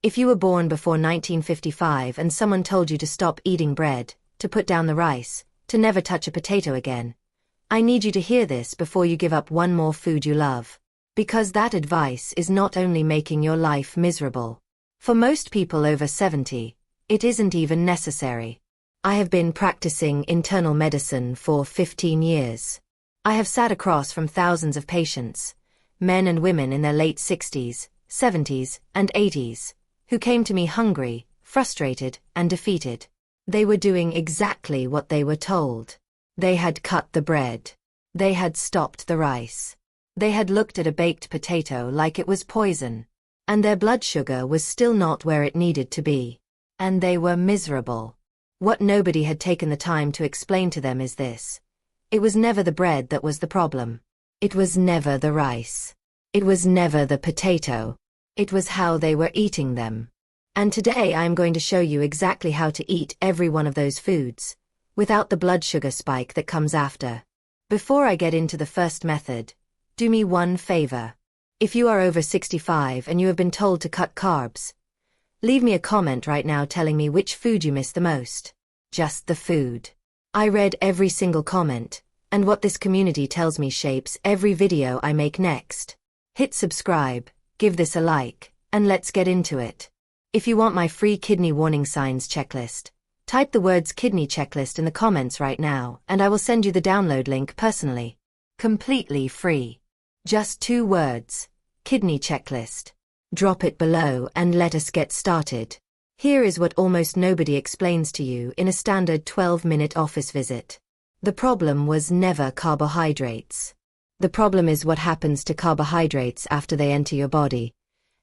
If you were born before 1955 and someone told you to stop eating bread, to put down the rice, to never touch a potato again, I need you to hear this before you give up one more food you love. Because that advice is not only making your life miserable. For most people over 70, it isn't even necessary. I have been practicing internal medicine for 15 years. I have sat across from thousands of patients, men and women in their late 60s, 70s, and 80s, who came to me hungry, frustrated, and defeated. They were doing exactly what they were told. They had cut the bread. They had stopped the rice. They had looked at a baked potato like it was poison. And their blood sugar was still not where it needed to be. And they were miserable. What nobody had taken the time to explain to them is this. It was never the bread that was the problem. It was never the rice. It was never the potato. It was how they were eating them. And today I am going to show you exactly how to eat every one of those foods, without the blood sugar spike that comes after. Before I get into the first method, do me one favor. If you are over 65 and you have been told to cut carbs, leave me a comment right now telling me which food you miss the most. Just the food. I read every single comment, and what this community tells me shapes every video I make next. Hit subscribe, give this a like, and let's get into it. If you want my free kidney warning signs checklist, type the words kidney checklist in the comments right now and I will send you the download link personally. Completely free. Just 2 words, kidney checklist. Drop it below and let us get started. Here is what almost nobody explains to you in a standard 12-minute office visit. The problem was never carbohydrates. The problem is what happens to carbohydrates after they enter your body,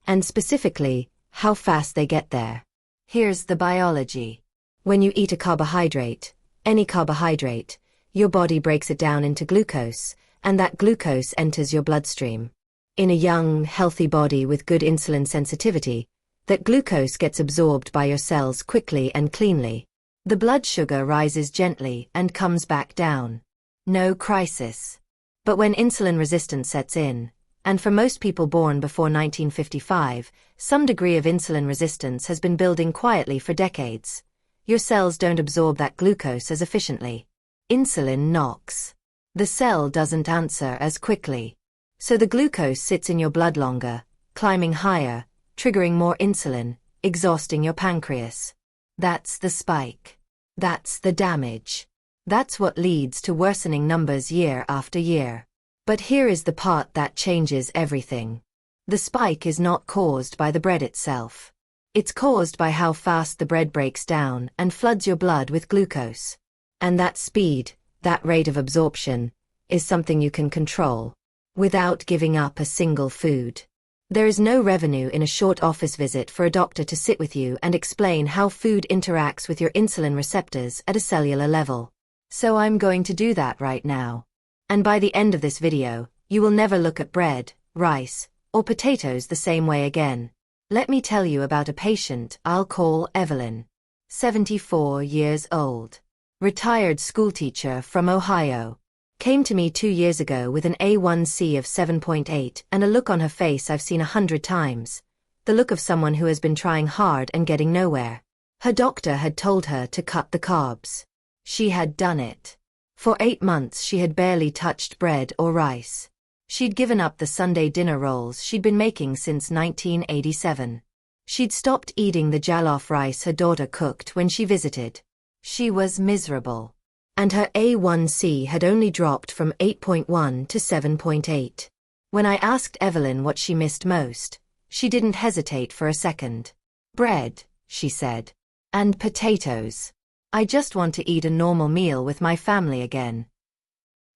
and specifically, how fast they get there. Here's the biology. When you eat a carbohydrate, any carbohydrate, your body breaks it down into glucose, and that glucose enters your bloodstream. In a young, healthy body with good insulin sensitivity, that glucose gets absorbed by your cells quickly and cleanly. The blood sugar rises gently and comes back down. No crisis. But when insulin resistance sets in, and for most people born before 1955, some degree of insulin resistance has been building quietly for decades. Your cells don't absorb that glucose as efficiently. Insulin knocks. The cell doesn't answer as quickly. So the glucose sits in your blood longer, climbing higher, triggering more insulin, exhausting your pancreas. That's the spike. That's the damage. That's what leads to worsening numbers year after year. But here is the part that changes everything. The spike is not caused by the bread itself. It's caused by how fast the bread breaks down and floods your blood with glucose. And that speed, that rate of absorption, is something you can control, without giving up a single food. There is no revenue in a short office visit for a doctor to sit with you and explain how food interacts with your insulin receptors at a cellular level. So I'm going to do that right now. And by the end of this video, you will never look at bread, rice, or potatoes the same way again. Let me tell you about a patient I'll call Evelyn. 74 years old. Retired schoolteacher from Ohio. Came to me 2 years ago with an A1C of 7.8 and a look on her face I've seen 100 times. The look of someone who has been trying hard and getting nowhere. Her doctor had told her to cut the carbs. She had done it. For 8 months she had barely touched bread or rice. She'd given up the Sunday dinner rolls she'd been making since 1987. She'd stopped eating the jollof rice her daughter cooked when she visited. She was miserable. And her A1C had only dropped from 8.1 to 7.8. When I asked Evelyn what she missed most, she didn't hesitate for a second. Bread, she said. And potatoes. I just want to eat a normal meal with my family again.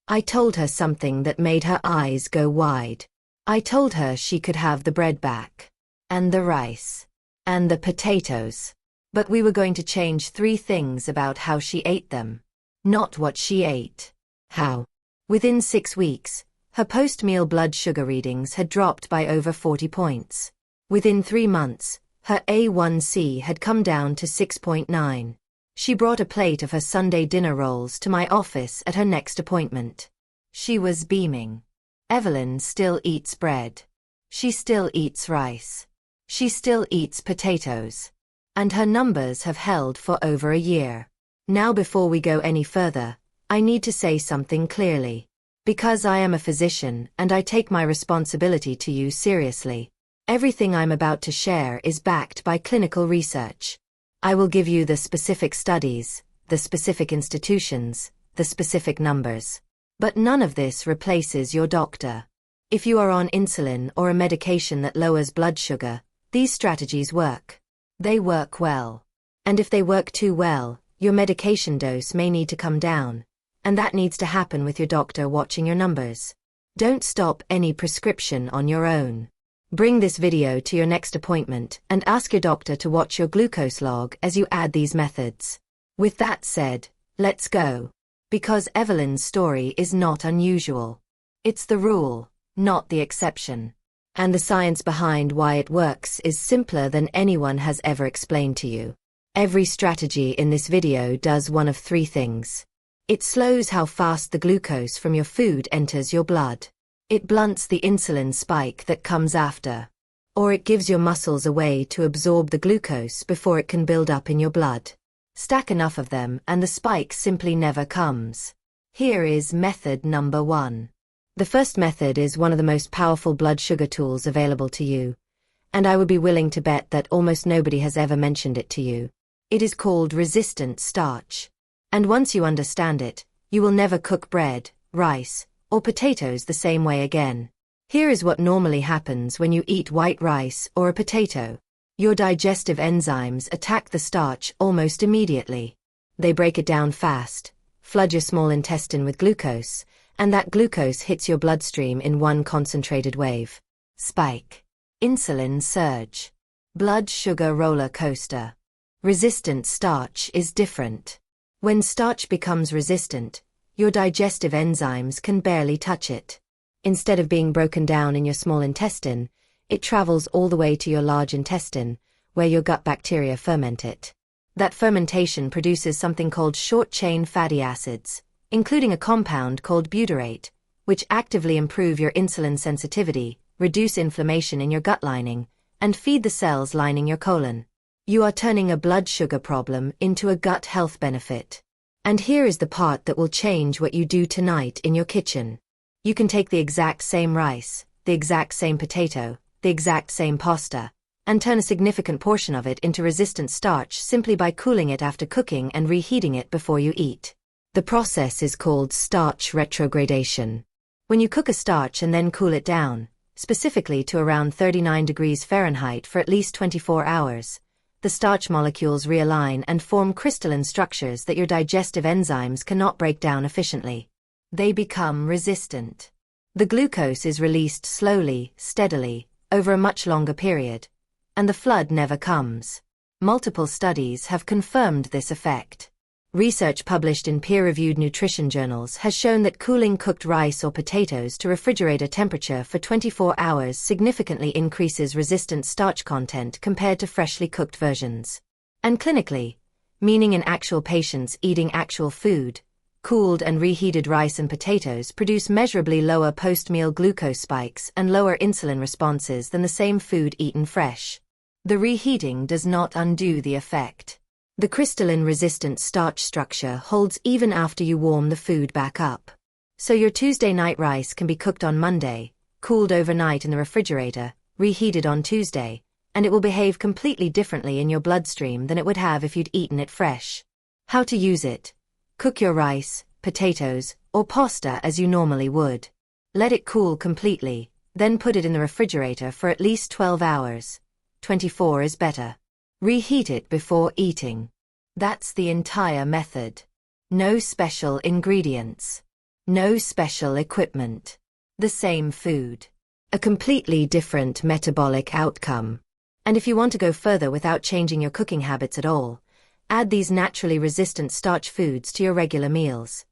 I told her something that made her eyes go wide. I told her she could have the bread back. And the rice. And the potatoes. But we were going to change 3 things about how she ate them. Not what she ate. How? Within 6 weeks, her post-meal blood sugar readings had dropped by over 40 points. Within 3 months, her A1C had come down to 6.9. She brought a plate of her Sunday dinner rolls to my office at her next appointment. She was beaming. Evelyn still eats bread. She still eats rice. She still eats potatoes. And her numbers have held for over a year. Now before we go any further, I need to say something clearly. Because I am a physician and I take my responsibility to you seriously, everything I'm about to share is backed by clinical research. I will give you the specific studies, the specific institutions, the specific numbers. But none of this replaces your doctor. If you are on insulin or a medication that lowers blood sugar, these strategies work. They work well. And if they work too well, your medication dose may need to come down. And that needs to happen with your doctor watching your numbers. Don't stop any prescription on your own. Bring this video to your next appointment and ask your doctor to watch your glucose log as you add these methods. With that said, let's go. Because Evelyn's story is not unusual. It's the rule, not the exception. And the science behind why it works is simpler than anyone has ever explained to you. Every strategy in this video does one of three things. It slows how fast the glucose from your food enters your blood. It blunts the insulin spike that comes after. Or it gives your muscles a way to absorb the glucose before it can build up in your blood. Stack enough of them and the spike simply never comes. Here is method number 1. The first method is one of the most powerful blood sugar tools available to you, and I would be willing to bet that almost nobody has ever mentioned it to you. It is called resistant starch. And once you understand it, you will never cook bread, rice, or potatoes the same way again. Here is what normally happens when you eat white rice or a potato. Your digestive enzymes attack the starch almost immediately. They break it down fast, flood your small intestine with glucose, and that glucose hits your bloodstream in one concentrated wave. Spike. Insulin surge. Blood sugar roller coaster. Resistant starch is different. When starch becomes resistant, your digestive enzymes can barely touch it. Instead of being broken down in your small intestine, it travels all the way to your large intestine, where your gut bacteria ferment it. That fermentation produces something called short-chain fatty acids, including a compound called butyrate, which actively improve your insulin sensitivity, reduce inflammation in your gut lining, and feed the cells lining your colon. You are turning a blood sugar problem into a gut health benefit. And here is the part that will change what you do tonight in your kitchen. You can take the exact same rice, the exact same potato, the exact same pasta, and turn a significant portion of it into resistant starch simply by cooling it after cooking and reheating it before you eat. The process is called starch retrogradation. When you cook a starch and then cool it down, specifically to around 39 degrees Fahrenheit for at least 24 hours, the starch molecules realign and form crystalline structures that your digestive enzymes cannot break down efficiently. They become resistant. The glucose is released slowly, steadily, over a much longer period, and the flood never comes. Multiple studies have confirmed this effect. Research published in peer-reviewed nutrition journals has shown that cooling cooked rice or potatoes to refrigerator temperature for 24 hours significantly increases resistant starch content compared to freshly cooked versions. And clinically, meaning in actual patients eating actual food, cooled and reheated rice and potatoes produce measurably lower post-meal glucose spikes and lower insulin responses than the same food eaten fresh. The reheating does not undo the effect. The crystalline resistant starch structure holds even after you warm the food back up. So your Tuesday night rice can be cooked on Monday, cooled overnight in the refrigerator, reheated on Tuesday, and it will behave completely differently in your bloodstream than it would have if you'd eaten it fresh. How to use it? Cook your rice, potatoes, or pasta as you normally would. Let it cool completely, then put it in the refrigerator for at least 12 hours. 24 is better. Reheat it before eating. That's the entire method. No special ingredients. No special equipment. The same food. A completely different metabolic outcome. And if you want to go further without changing your cooking habits at all, add these naturally resistant starch foods to your regular meals.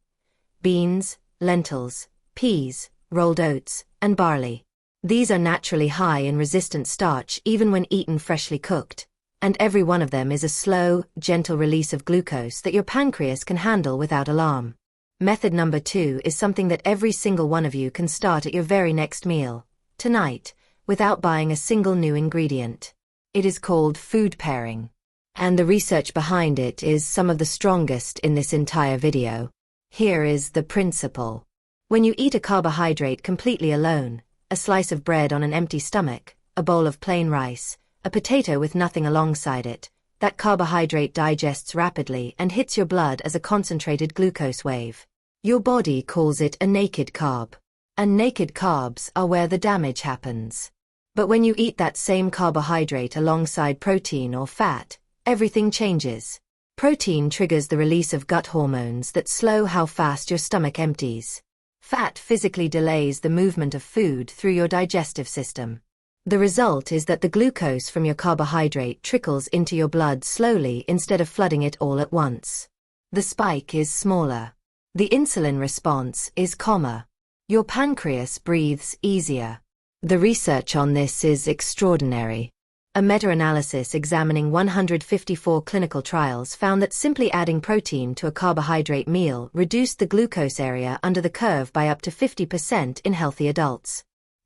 Beans, lentils, peas, rolled oats, and barley. These are naturally high in resistant starch even when eaten freshly cooked, and every one of them is a slow, gentle release of glucose that your pancreas can handle without alarm. Method number 2 is something that every single one of you can start at your very next meal, tonight, without buying a single new ingredient. It is called food pairing. And the research behind it is some of the strongest in this entire video. Here is the principle. When you eat a carbohydrate completely alone, a slice of bread on an empty stomach, a bowl of plain rice, a potato with nothing alongside it, that carbohydrate digests rapidly and hits your blood as a concentrated glucose wave. Your body calls it a naked carb. And naked carbs are where the damage happens. But when you eat that same carbohydrate alongside protein or fat, everything changes. Protein triggers the release of gut hormones that slow how fast your stomach empties. Fat physically delays the movement of food through your digestive system. The result is that the glucose from your carbohydrate trickles into your blood slowly instead of flooding it all at once. The spike is smaller. The insulin response is calmer. Your pancreas breathes easier. The research on this is extraordinary. A meta-analysis examining 154 clinical trials found that simply adding protein to a carbohydrate meal reduced the glucose area under the curve by up to 50% in healthy adults.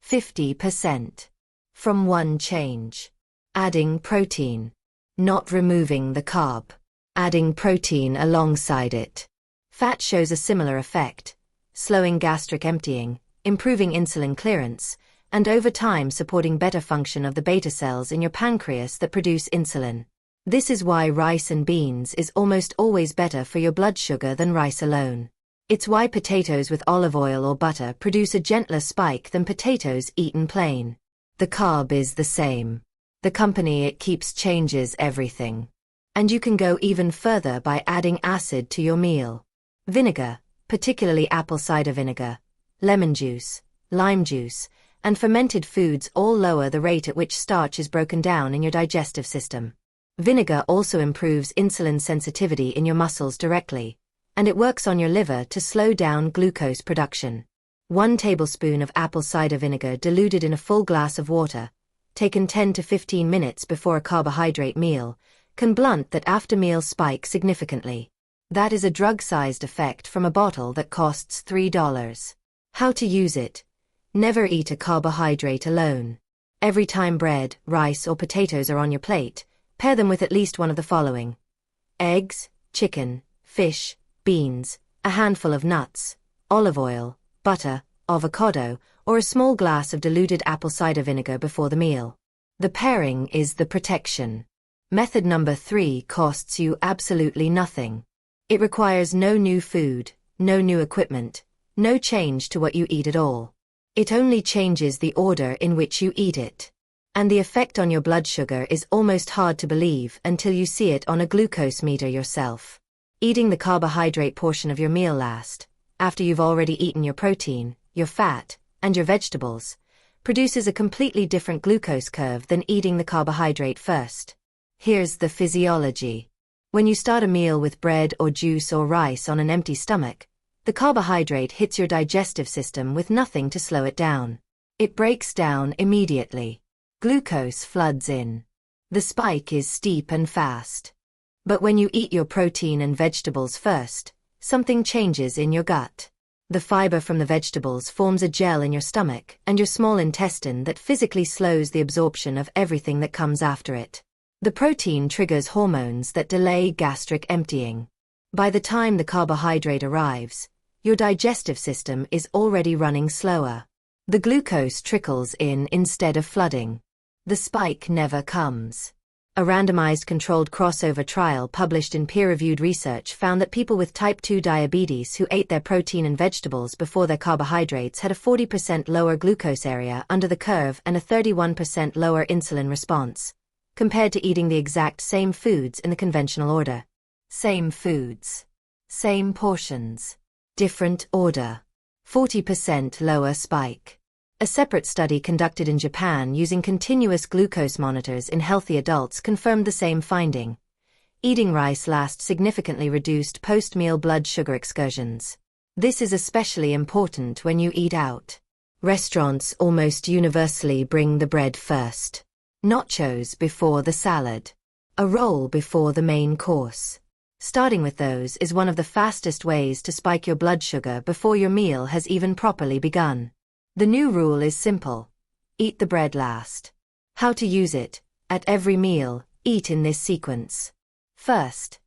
50%. From one change. Adding protein. Not removing the carb. Adding protein alongside it. Fat shows a similar effect, slowing gastric emptying, improving insulin clearance, and over time supporting better function of the beta cells in your pancreas that produce insulin. This is why rice and beans is almost always better for your blood sugar than rice alone. It's why potatoes with olive oil or butter produce a gentler spike than potatoes eaten plain. The carb is the same. The company it keeps changes everything. And you can go even further by adding acid to your meal. Vinegar, particularly apple cider vinegar, lemon juice, lime juice, and fermented foods all lower the rate at which starch is broken down in your digestive system. Vinegar also improves insulin sensitivity in your muscles directly, and it works on your liver to slow down glucose production. 1 tablespoon of apple cider vinegar diluted in a full glass of water, taken 10 to 15 minutes before a carbohydrate meal, can blunt that after-meal spike significantly. That is a drug-sized effect from a bottle that costs $3. How to use it? Never eat a carbohydrate alone. Every time bread, rice, or potatoes are on your plate, pair them with at least one of the following: eggs, chicken, fish, beans, a handful of nuts, olive oil, butter, avocado, or a small glass of diluted apple cider vinegar before the meal. The pairing is the protection. Method number 3 costs you absolutely nothing. It requires no new food, no new equipment, no change to what you eat at all. It only changes the order in which you eat it. And the effect on your blood sugar is almost hard to believe until you see it on a glucose meter yourself. Eating the carbohydrate portion of your meal last, after you've already eaten your protein, your fat, and your vegetables, produces a completely different glucose curve than eating the carbohydrate first. Here's the physiology. When you start a meal with bread or juice or rice on an empty stomach, the carbohydrate hits your digestive system with nothing to slow it down. It breaks down immediately. Glucose floods in. The spike is steep and fast. But when you eat your protein and vegetables first, something changes in your gut. The fiber from the vegetables forms a gel in your stomach and your small intestine that physically slows the absorption of everything that comes after it. The protein triggers hormones that delay gastric emptying. By the time the carbohydrate arrives, your digestive system is already running slower. The glucose trickles in instead of flooding. The spike never comes. A randomized controlled crossover trial published in peer-reviewed research found that people with type 2 diabetes who ate their protein and vegetables before their carbohydrates had a 40% lower glucose area under the curve and a 31% lower insulin response, compared to eating the exact same foods in the conventional order. Same foods. Same portions. Different order. 40% lower spike. A separate study conducted in Japan using continuous glucose monitors in healthy adults confirmed the same finding. Eating rice last significantly reduced post-meal blood sugar excursions. This is especially important when you eat out. Restaurants almost universally bring the bread first. Nachos before the salad. A roll before the main course. Starting with those is one of the fastest ways to spike your blood sugar before your meal has even properly begun. The new rule is simple. Eat the bread last. How to use it? At every meal, eat in this sequence. First,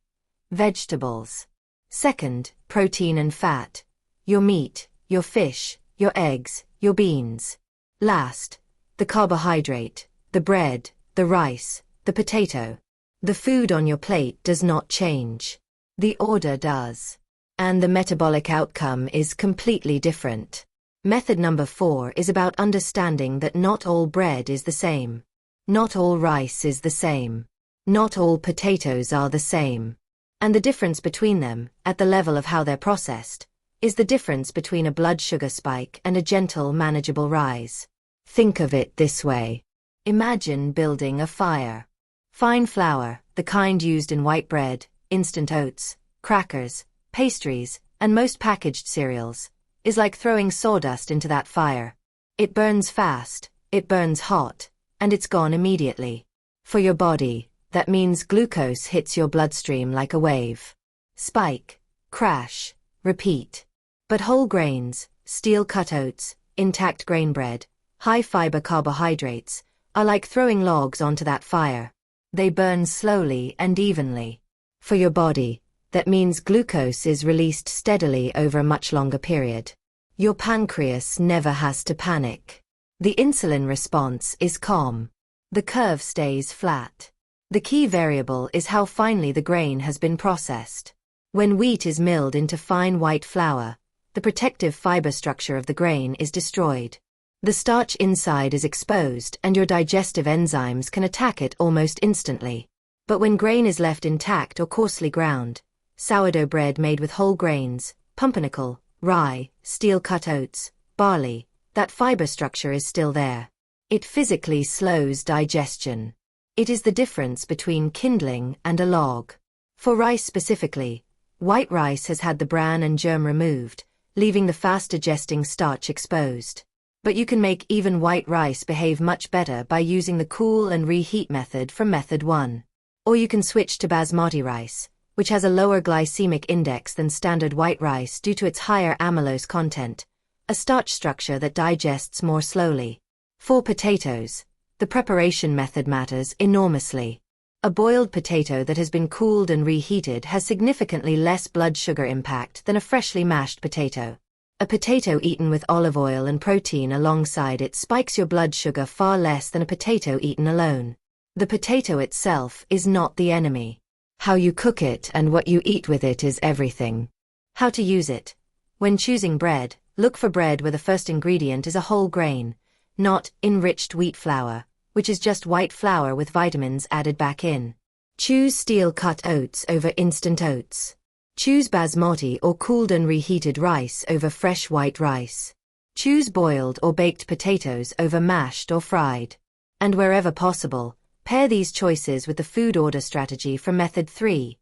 vegetables. Second, protein and fat. Your meat, your fish, your eggs, your beans. Last, the carbohydrate, the bread, the rice, the potato. The food on your plate does not change. The order does. And the metabolic outcome is completely different. Method number 4 is about understanding that not all bread is the same. Not all rice is the same. Not all potatoes are the same. And the difference between them, at the level of how they're processed, is the difference between a blood sugar spike and a gentle, manageable rise. Think of it this way. Imagine building a fire. Fine flour, the kind used in white bread, instant oats, crackers, pastries, and most packaged cereals, is like throwing sawdust into that fire. It burns fast, it burns hot, and it's gone immediately. For your body, that means glucose hits your bloodstream like a wave. Spike, crash, repeat. But whole grains, steel-cut oats, intact grain bread, high-fiber carbohydrates, are like throwing logs onto that fire. They burn slowly and evenly. For your body, that means glucose is released steadily over a much longer period. Your pancreas never has to panic. The insulin response is calm. The curve stays flat. The key variable is how finely the grain has been processed. When wheat is milled into fine white flour, the protective fiber structure of the grain is destroyed. The starch inside is exposed and your digestive enzymes can attack it almost instantly. But when grain is left intact or coarsely ground, sourdough bread made with whole grains, pumpernickel, rye, steel-cut oats, barley, that fiber structure is still there. It physically slows digestion. It is the difference between kindling and a log. For rice specifically, white rice has had the bran and germ removed, leaving the fast-digesting starch exposed. But you can make even white rice behave much better by using the cool and reheat method from method 1. Or you can switch to basmati rice, which has a lower glycemic index than standard white rice due to its higher amylose content, a starch structure that digests more slowly. For potatoes, the preparation method matters enormously. A boiled potato that has been cooled and reheated has significantly less blood sugar impact than a freshly mashed potato. A potato eaten with olive oil and protein alongside it spikes your blood sugar far less than a potato eaten alone. The potato itself is not the enemy. How you cook it and what you eat with it is everything. How to use it. When choosing bread, look for bread where the first ingredient is a whole grain, not enriched wheat flour, which is just white flour with vitamins added back in. Choose steel-cut oats over instant oats. Choose basmati or cooled and reheated rice over fresh white rice. Choose boiled or baked potatoes over mashed or fried. And wherever possible, pair these choices with the food order strategy from method 3,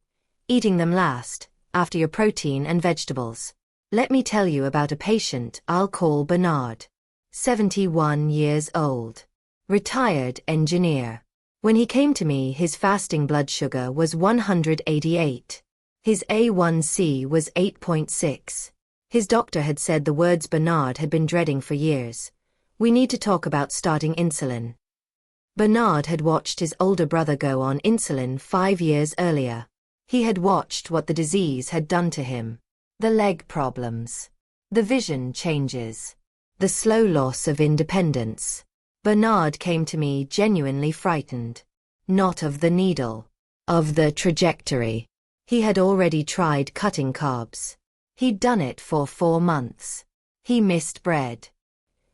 eating them last, after your protein and vegetables. Let me tell you about a patient I'll call Bernard. 71 years old. Retired engineer. When he came to me, his fasting blood sugar was 188. His A1C was 8.6. His doctor had said the words Bernard had been dreading for years. We need to talk about starting insulin. Bernard had watched his older brother go on insulin 5 years earlier. He had watched what the disease had done to him. The leg problems. The vision changes. The slow loss of independence. Bernard came to me genuinely frightened. Not of the needle. Of the trajectory. He had already tried cutting carbs. He'd done it for 4 months. He missed bread.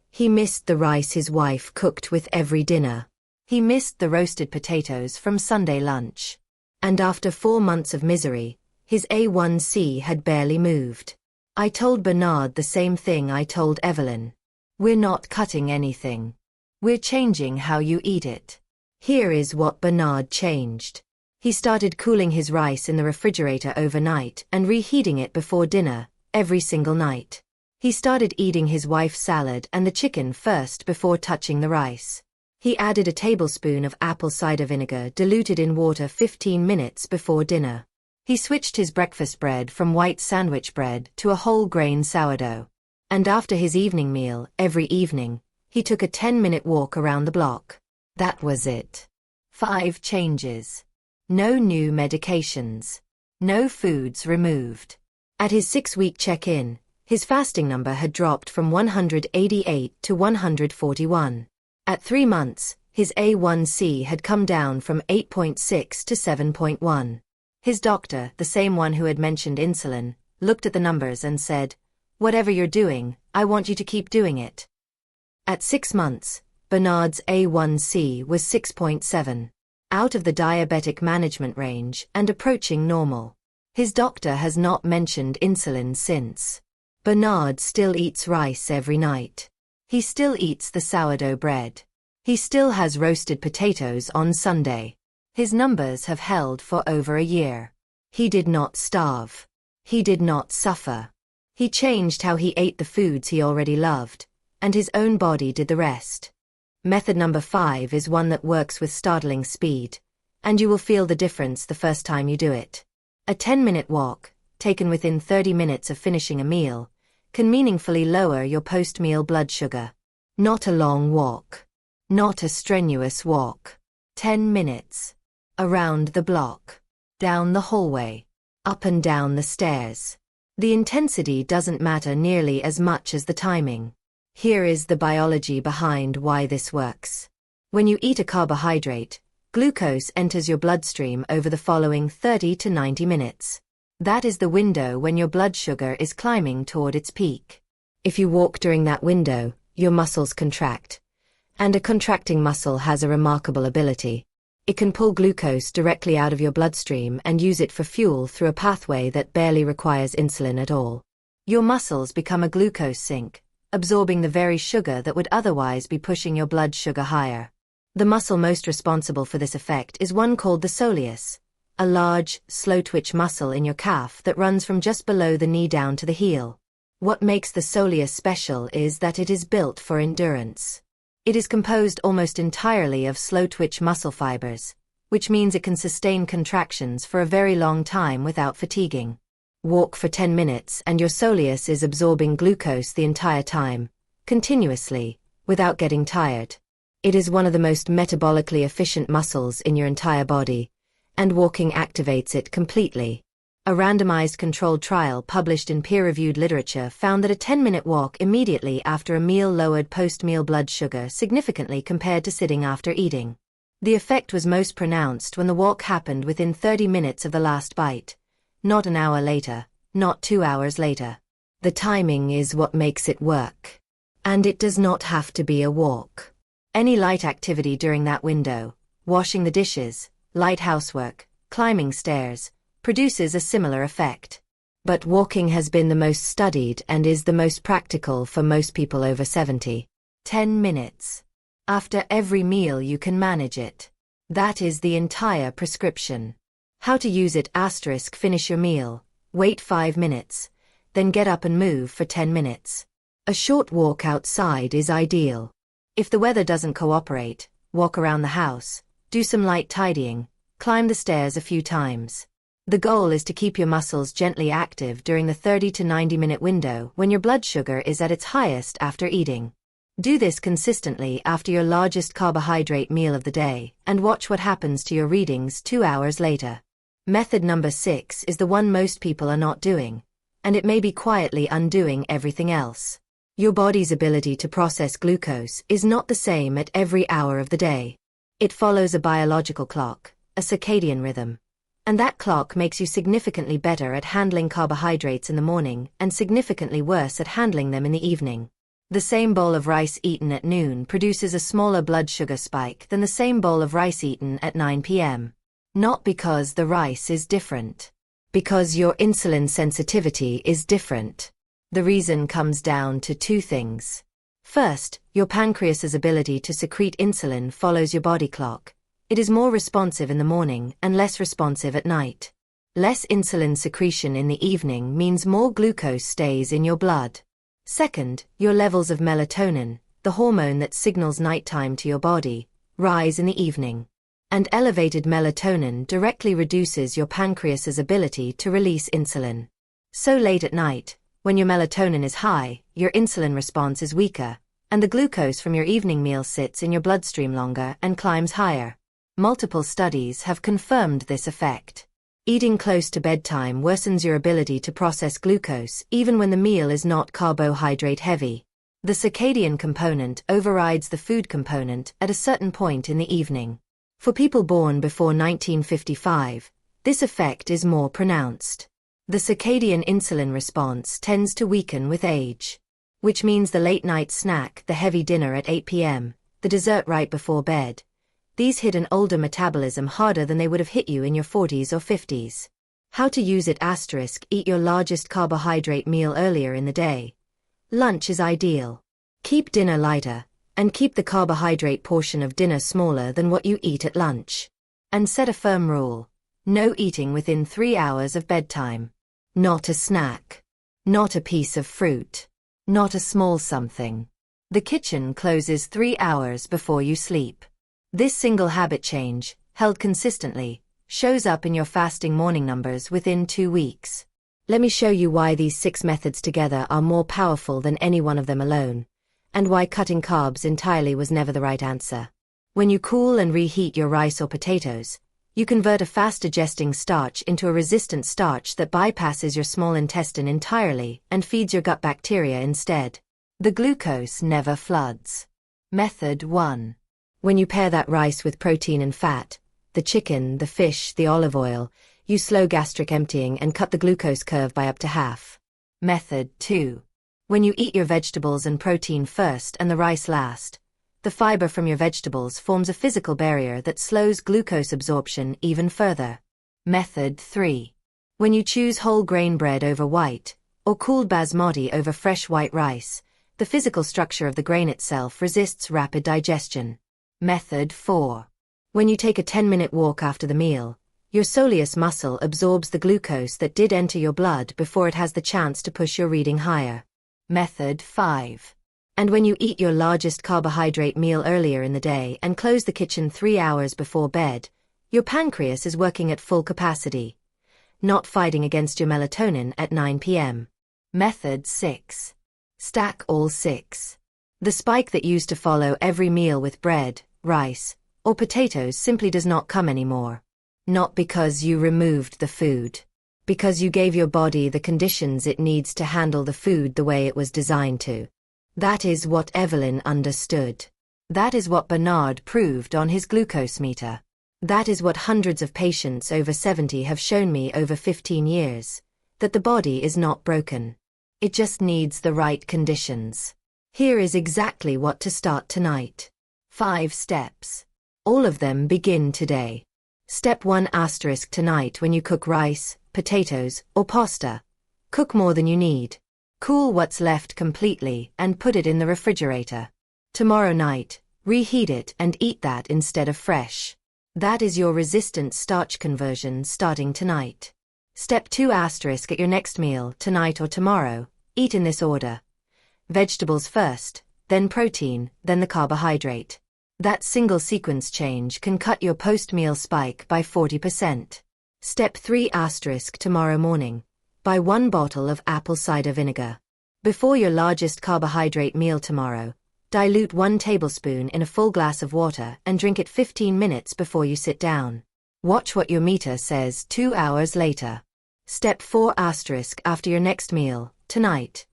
He missed the rice his wife cooked with every dinner. He missed the roasted potatoes from Sunday lunch. And after 4 months of misery, his A1C had barely moved. I told Bernard the same thing I told Evelyn. We're not cutting anything. We're changing how you eat it. Here is what Bernard changed. He started cooling his rice in the refrigerator overnight and reheating it before dinner, every single night. He started eating his wife's salad and the chicken first before touching the rice. He added a tablespoon of apple cider vinegar diluted in water 15 minutes before dinner. He switched his breakfast bread from white sandwich bread to a whole grain sourdough. And after his evening meal, every evening, he took a 10-minute walk around the block. That was it. 5 changes. No new medications. No foods removed. At his 6-week check-in, his fasting number had dropped from 188 to 141. At 3 months, his A1C had come down from 8.6 to 7.1. His doctor, the same one who had mentioned insulin, looked at the numbers and said, "Whatever you're doing, I want you to keep doing it." At 6 months, Bernard's A1C was 6.7, out of the diabetic management range and approaching normal. His doctor has not mentioned insulin since. Bernard still eats rice every night. He still eats the sourdough bread. He still has roasted potatoes on Sunday. His numbers have held for over a year. He did not starve. He did not suffer. He changed how he ate the foods he already loved, and his own body did the rest. Method number 5 is one that works with startling speed, and you will feel the difference the first time you do it. A 10-minute walk, taken within 30 minutes of finishing a meal, can meaningfully lower your post-meal blood sugar. Not a long walk. Not a strenuous walk. 10 minutes. Around the block. Down the hallway. Up and down the stairs. The intensity doesn't matter nearly as much as the timing. Here is the biology behind why this works. When you eat a carbohydrate, glucose enters your bloodstream over the following 30 to 90 minutes. That is the window when your blood sugar is climbing toward its peak. If you walk during that window, your muscles contract. And a contracting muscle has a remarkable ability. It can pull glucose directly out of your bloodstream and use it for fuel through a pathway that barely requires insulin at all. Your muscles become a glucose sink, absorbing the very sugar that would otherwise be pushing your blood sugar higher. The muscle most responsible for this effect is one called the soleus, a large, slow-twitch muscle in your calf that runs from just below the knee down to the heel. What makes the soleus special is that it is built for endurance. It is composed almost entirely of slow-twitch muscle fibers, which means it can sustain contractions for a very long time without fatiguing. Walk for 10 minutes and your soleus is absorbing glucose the entire time, continuously, without getting tired. It is one of the most metabolically efficient muscles in your entire body, and walking activates it completely. A randomized controlled trial published in peer-reviewed literature found that a 10-minute walk immediately after a meal lowered post-meal blood sugar significantly compared to sitting after eating. The effect was most pronounced when the walk happened within 30 minutes of the last bite, not an hour later, not 2 hours later. The timing is what makes it work. And it does not have to be a walk. Any light activity during that window, washing the dishes, light housework, climbing stairs, produces a similar effect. But walking has been the most studied and is the most practical for most people over 70. 10 minutes. After every meal you can manage it. That is the entire prescription. How to use it: finish your meal, wait 5 minutes, then get up and move for 10 minutes. A short walk outside is ideal. If the weather doesn't cooperate, walk around the house, do some light tidying, climb the stairs a few times. The goal is to keep your muscles gently active during the 30 to 90-minute window when your blood sugar is at its highest after eating. Do this consistently after your largest carbohydrate meal of the day, and watch what happens to your readings 2 hours later. Method number 6 is the one most people are not doing, and it may be quietly undoing everything else. Your body's ability to process glucose is not the same at every hour of the day. It follows a biological clock, a circadian rhythm. And that clock makes you significantly better at handling carbohydrates in the morning and significantly worse at handling them in the evening. The same bowl of rice eaten at noon produces a smaller blood sugar spike than the same bowl of rice eaten at 9 p.m. Not because the rice is different. Because your insulin sensitivity is different. The reason comes down to 2 things. First, your pancreas's ability to secrete insulin follows your body clock. It is more responsive in the morning and less responsive at night. Less insulin secretion in the evening means more glucose stays in your blood. Second, your levels of melatonin, the hormone that signals nighttime to your body, rise in the evening. And elevated melatonin directly reduces your pancreas's ability to release insulin. So late at night, when your melatonin is high, your insulin response is weaker, and the glucose from your evening meal sits in your bloodstream longer and climbs higher. Multiple studies have confirmed this effect. Eating close to bedtime worsens your ability to process glucose even when the meal is not carbohydrate heavy. The circadian component overrides the food component at a certain point in the evening. For people born before 1955, this effect is more pronounced. The circadian insulin response tends to weaken with age, which means the late-night snack, the heavy dinner at 8 p.m., the dessert right before bed, these hit an older metabolism harder than they would have hit you in your 40s or 50s. How to use it: eat your largest carbohydrate meal earlier in the day. Lunch is ideal. Keep dinner lighter, and keep the carbohydrate portion of dinner smaller than what you eat at lunch. And set a firm rule: no eating within 3 hours of bedtime. Not a snack. Not a piece of fruit. Not a small something. The kitchen closes 3 hours before you sleep. This single habit change, held consistently, shows up in your fasting morning numbers within 2 weeks. Let me show you why these 6 methods together are more powerful than any one of them alone, and why cutting carbs entirely was never the right answer. When you cool and reheat your rice or potatoes, you convert a fast-digesting starch into a resistant starch that bypasses your small intestine entirely and feeds your gut bacteria instead. The glucose never floods. Method 1. When you pair that rice with protein and fat, the chicken, the fish, the olive oil, you slow gastric emptying and cut the glucose curve by up to half. Method 2. When you eat your vegetables and protein first and the rice last, the fiber from your vegetables forms a physical barrier that slows glucose absorption even further. Method 3. When you choose whole grain bread over white, or cooled basmati over fresh white rice, the physical structure of the grain itself resists rapid digestion. Method 4. When you take a 10-minute walk after the meal, your soleus muscle absorbs the glucose that did enter your blood before it has the chance to push your reading higher. Method 5. And when you eat your largest carbohydrate meal earlier in the day and close the kitchen 3 hours before bed, your pancreas is working at full capacity, not fighting against your melatonin at 9 p.m. Method 6. Stack all 6. The spike that used to follow every meal with bread, rice, or potatoes simply does not come anymore. Not because you removed the food. Because you gave your body the conditions it needs to handle the food the way it was designed to. That is what Evelyn understood. That is what Bernard proved on his glucose meter. That is what hundreds of patients over 70 have shown me over 15 years. That the body is not broken. It just needs the right conditions. Here is exactly what to start tonight. 5 steps. All of them begin today. Step 1 * tonight when you cook rice, potatoes, or pasta. Cook more than you need. Cool what's left completely and put it in the refrigerator. Tomorrow night, reheat it and eat that instead of fresh. That is your resistant starch conversion starting tonight. Step 2 * at your next meal, tonight or tomorrow, eat in this order. Vegetables first, then protein, then the carbohydrate. That single sequence change can cut your post-meal spike by 40%. Step 3 * tomorrow morning. Buy 1 bottle of apple cider vinegar. Before your largest carbohydrate meal tomorrow, dilute 1 tablespoon in a full glass of water and drink it 15 minutes before you sit down. Watch what your meter says 2 hours later. Step 4 * after your next meal, tonight.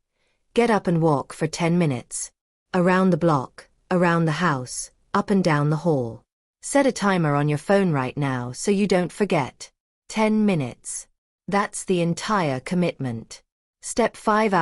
Get up and walk for 10 minutes. Around the block, around the house, up and down the hall. Set a timer on your phone right now so you don't forget. 10 minutes. That's the entire commitment. Step 5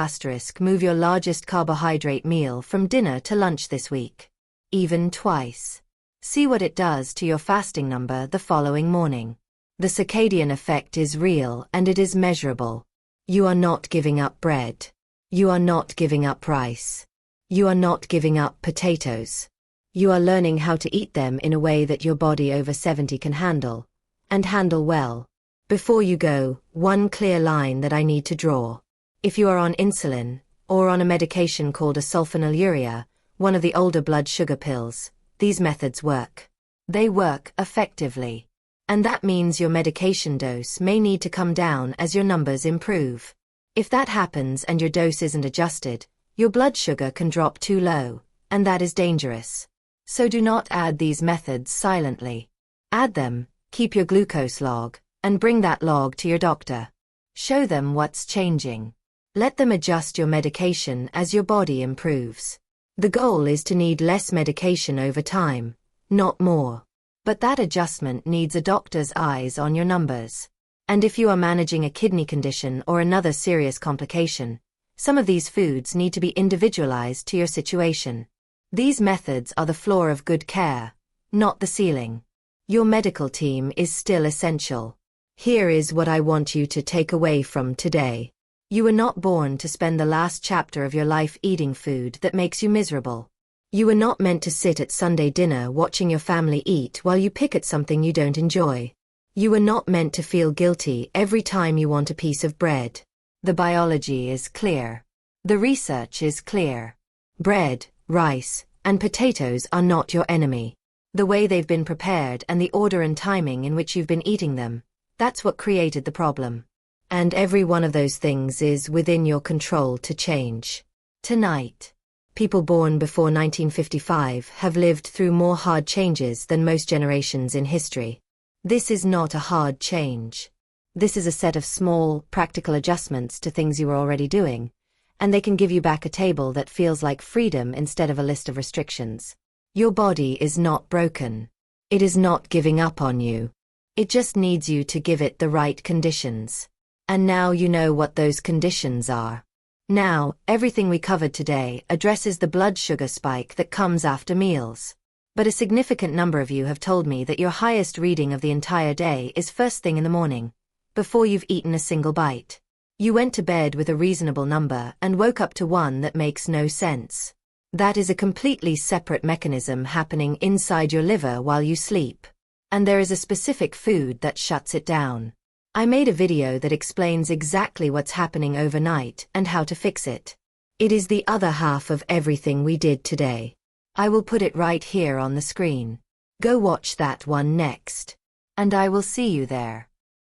* move your largest carbohydrate meal from dinner to lunch this week. Even twice. See what it does to your fasting number the following morning. The circadian effect is real and it is measurable. You are not giving up bread. You are not giving up rice. You are not giving up potatoes. You are learning how to eat them in a way that your body over 70 can handle, and handle well. Before you go, one clear line that I need to draw. If you are on insulin, or on a medication called a sulfonylurea, one of the older blood sugar pills, these methods work. They work effectively. And that means your medication dose may need to come down as your numbers improve. If that happens and your dose isn't adjusted, your blood sugar can drop too low, and that is dangerous. So do not add these methods silently. Add them, keep your glucose log, and bring that log to your doctor. Show them what's changing. Let them adjust your medication as your body improves. The goal is to need less medication over time, not more. But that adjustment needs a doctor's eyes on your numbers. And if you are managing a kidney condition or another serious complication, some of these foods need to be individualized to your situation. These methods are the floor of good care, not the ceiling. Your medical team is still essential. Here is what I want you to take away from today. You were not born to spend the last chapter of your life eating food that makes you miserable. You were not meant to sit at Sunday dinner watching your family eat while you pick at something you don't enjoy. You were not meant to feel guilty every time you want a piece of bread. The biology is clear. The research is clear. Bread, rice, and potatoes are not your enemy. The way they've been prepared and the order and timing in which you've been eating them, that's what created the problem. And every one of those things is within your control to change. Tonight, people born before 1955 have lived through more hard changes than most generations in history. This is not a hard change. This is a set of small, practical adjustments to things you were already doing, and they can give you back a table that feels like freedom instead of a list of restrictions. Your body is not broken. It is not giving up on you. It just needs you to give it the right conditions. And now you know what those conditions are. Now, everything we covered today addresses the blood sugar spike that comes after meals. But a significant number of you have told me that your highest reading of the entire day is first thing in the morning, before you've eaten a single bite. You went to bed with a reasonable number and woke up to one that makes no sense. That is a completely separate mechanism happening inside your liver while you sleep. And there is a specific food that shuts it down. I made a video that explains exactly what's happening overnight and how to fix it. It is the other half of everything we did today. I will put it right here on the screen. Go watch that one next. And I will see you there.